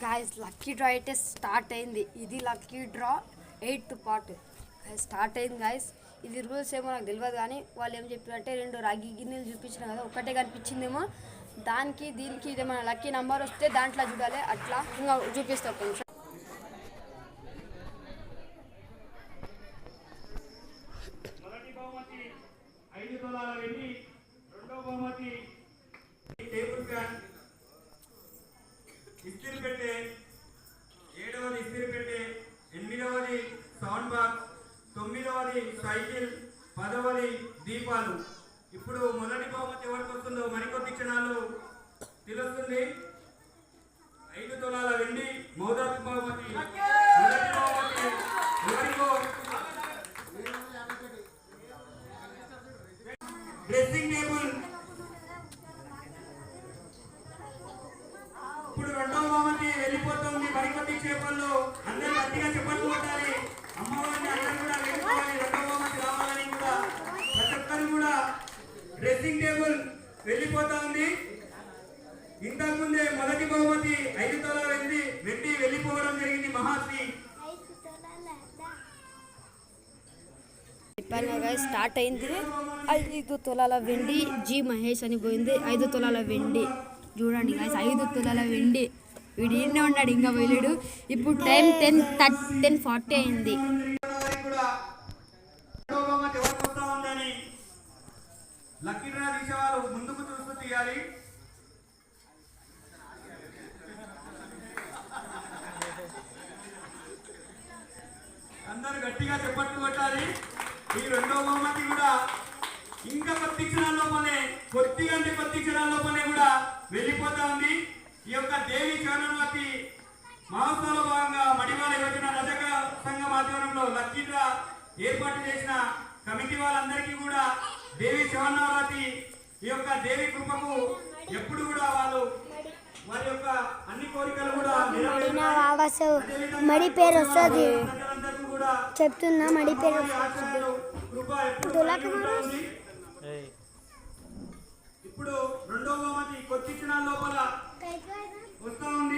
Guys lucky draw అయితే start అయింది. ఇది lucky draw 8th part start అయింది గాయస్. ఇది రూల్స్ ఏమో నాకు తెలియదు, కానీ వాళ్ళు ఏం చెప్పారంటే 2 రాగి గిన్నెలు చూపించిన కదా, ఒకటే కనిపించిందేమో. దానికి దీనికి ఇదేమైనా లక్కీ నెంబర్ వస్తే దాంట్లో చూడాలి. అట్లా ఇంకా చూపిస్తా కొంచెం. ఇస్త్రీ పెట్టే, 7వది ఇస్త్రీ పెట్టే, 8వది సౌండ్ బాక్స్, 9వది సైకిల్, 10వది దీపాలు. ఇప్పుడు మొదటి బహుమతి ఎవరికి వస్తుందో మరికొద్ది క్షణాలు తెలుస్తుంది. 5 తులాల వెండి మొదటి బహుమతి. మొదటి బహుమతి ఎవరికో డ్రెస్సింగ్ టేబుల్. ఇప్పుడు 2వ బహుమతి వెళ్ళిపోతుంది. మరికొద్ది చేపల్లో అందరూ గట్టిగా చెప్పట్లు కొట్టాలి. అమ్మవారిని అందరూ కూడా వెళ్ళిపోవాలి. 2వ బహుమతి రావాలని కూడా ప్రతి ఒక్కరు కూడా. డ్రెస్సింగ్ టేబుల్ వెళ్ళిపోతా ఉంది. ఇంతకుముందే మొదటి బహుమతి 5 తులాల వెండి వెళ్ళిపోవడం జరిగింది. మహాశ్రీ స్టార్ట్ అయింది. 5 తులాల వెండి జి మహేష్ అని పోయింది. 5 తులాల వెండి చూడండి గాయస్, 5 తులాల వెండి. వీడు ఈయనే ఉన్నాడు, ఇంకా వెళ్ళాడు. ఇప్పుడు టైం 10:40 అయింది. లక్కీ డ్రా తీసేవాళ్ళు ముందుకు చూస్తూ తీయాలి. అందరూ గట్టిగా చెప్పట్టు కొట్టాలి. ఈ 2వ బహుమతి కూడా ఇంకా కొద్ది క్షణాల లోపలే, కొద్ది క్షణాల లోపలే కూడా వెళ్ళిపోతా ఉంది. ఈ యొక్క దేవి చరణవతి మహోత్సవంలో భాగంగా మడివాల యువజన రజక సంఘం ఆధ్వర్యంలో లక్కీ డ్రా ఏర్పాటు చేసిన కమిటీ వాళ్ళందరికీ కూడా దేవి చరణవతి ఈ యొక్క దేవి కృపకు ఎప్పుడు కూడా వాళ్ళు వారి యొక్క అన్ని కోరికలు కూడా మడి పేరు వస్తుంది చెప్తున్నా. మడి పేరు ఇప్పుడు 2వ బహుమతి కొద్ది క్షణాల లోపల వస్తా ఉంది.